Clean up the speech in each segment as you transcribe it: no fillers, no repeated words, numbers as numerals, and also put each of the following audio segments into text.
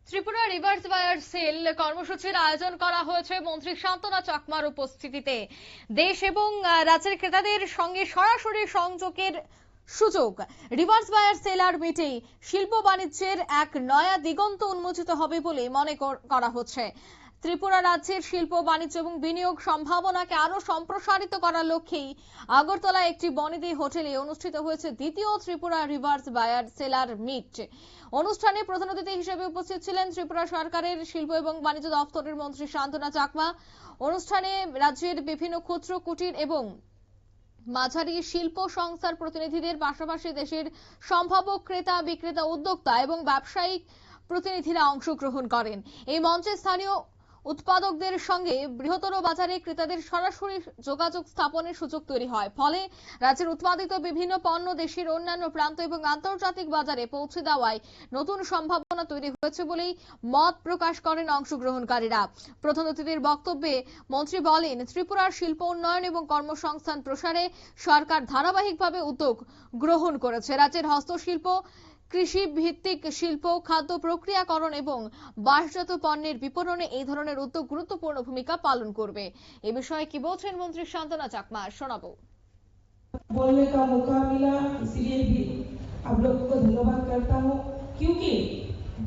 Tripura reverse buyer sell কর্মসূচির আয়োজন করা হয়েছে মন্ত্রী শান্তনা চাকমার উপস্থিতিতে। দেশ এবং রাজ্যের ক্রেতাদের সঙ্গে সরাসরি সংযোগের সুযোগ রিভার্স বায়ার সেলার মিটেই শিল্প বাণিজ্যের এক নয়া দিগন্ত উন্মোচিত হবে বলে মনে করা হচ্ছে। ত্রিপুরা রাজ্যের শিল্প বাণিজ্য এবং বিনিয়োগ সম্ভাবনাকে আরো সম্প্রসারিত করার লক্ষ্যেই আগরতলা একটি বনেদি হোটেলে অনুষ্ঠিত হয়েছে দ্বিতীয় Tripura reverse buyer seller meet. অনুষ্ঠানে প্রধান অতিথি হিসেবে উপস্থিত ছিলেন ত্রিপুরা সরকারের শিল্প এবং বাণিজ্য দপ্তরের মন্ত্রী শান্তনা চাকমা। অনুষ্ঠানে রাজ্যের বিভিন্ন ক্ষুদ্র কুটির এবং মাঝারি শিল্প সংস্থার প্রতিনিধিদের পাশাপাশি দেশের সম্ভাব্য ক্রেতা বিক্রেতা উদ্যোক্তা এবং ব্যবসায়িক প্রতিনিধিরা অংশগ্রহণ করেন। এই মঞ্চে স্থানীয় উৎপাদকদের সঙ্গে বৃহত্তর বাজারে ক্রেতাদের সরাসরি যোগাযোগ স্থাপনের সুযোগ তৈরি হয়। ফলে রাজ্যের উৎপাদিত বিভিন্ন পণ্য দেশের অন্যান্য প্রান্ত এবং আন্তর্জাতিক বাজারে পৌঁছে দেওয়ায় নতুন সম্ভাবনা তৈরি হয়েছে বলেই মত প্রকাশ করেন অংশগ্রহণকারীরা। প্রধান অতিথির বক্তব্যে মন্ত্রী বলেন, ত্রিপুরার শিল্প উন্নয়ন এবং কর্মসংস্থান প্রসারে সরকার ধারাবাহিকভাবে উদ্যোগ গ্রহণ করেছে। রাজ্যের হস্তশিল্প, কৃষি ভিত্তিক শিল্প, খাদ্য প্রক্রিয়াকরণ এবং বাঁশজাত পণ্যের বিপণনে এই ধরনের উদ্যোগ গুরুত্বপূর্ণ ভূমিকা পালন করবে। এ বিষয়ে কি বলছেন মন্ত্রী শান্তনা চাকমা, শোনাবো। बोलने का मौका मिला, इसलिए भी आप लोगों को धन्यवाद करता हूँ। क्योंकि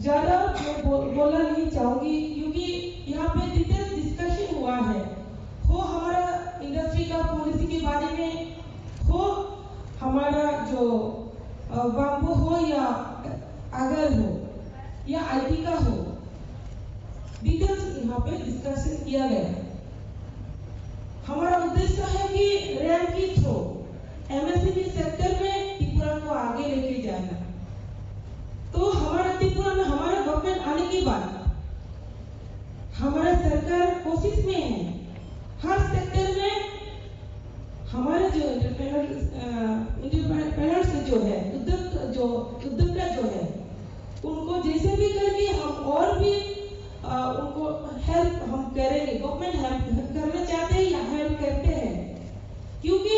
ज्यादा मैं बोलना नहीं चाहूंगी, क्योंकि यहाँ पे डिटेल डिस्कशन हुआ है। हो हमारा इंडस्ट्री का पॉलिसी के बारे में, हो हमारा जो बाम्बू हो या अगर हो या आईटी का हो, डिटेल्स यहाँ पे डिस्कशन किया गया। हमारा उद्देश्य है कि रैंक के थ्रू एमएसएमई सेक्टर में त्रिपुरा को आगे लेके जाना। तो हमारा त्रिपुरा में हमारा गवर्नमेंट आने के बाद हमारा सरकार कोशिश में है हर सेक्टर में हमारे जो एंटरप्रेन्योर्स जो है, उद्योक्ता जो है, उनको जैसे भी करके हम और भी उनको हेल्प हम करेंगे। गवर्नमेंट हेल्प करना चाहते हैं या हेल्प करते हैं, क्योंकि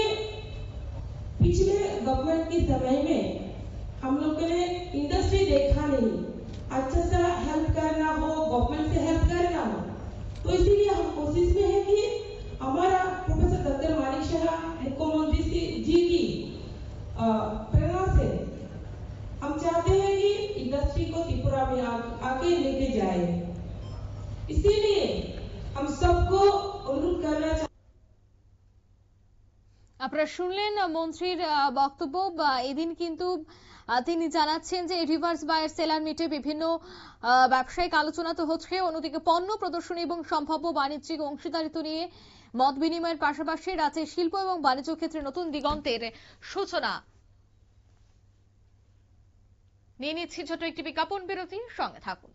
पिछले गवर्नमेंट के समय में हम लोगों ने इंडस्ट्री देखा नहीं, अच्छा सा हेल्प करना हो, गवर्नमेंट से हेल्प करना हो। तो इसीलिए हम कोशिश में है कि हमारा प्रोफेसर डॉक्टर मानिक शाह मुख्यमंत्री जी की प्रेरणा से हम चाहते हैं कि इंडस्ट्री को त्रिपुरा में आगे लेके जाए। इसीलिए हम सबको अनुरोध करना चाहते। আপনারা শুনলেন মন্ত্রীর বক্তব্য। এদিন কিন্তু তিনি জানাচ্ছেন যে রিভার্স বায়ার সেলার মিটে বিভিন্ন ব্যবসায়িক আলোচনা তো হচ্ছে, অন্যদিকে পণ্য প্রদর্শনী এবং সম্ভাব্য বাণিজ্যিক অংশীদারিত্ব নিয়ে মত বিনিময়ের পাশাপাশি রাজ্যের শিল্প এবং বাণিজ্য ক্ষেত্রে নতুন দিগন্তের সূচনা। নিয়ে নিচ্ছি ছোট একটি বিজ্ঞাপন বিরতি, সঙ্গে থাকুন।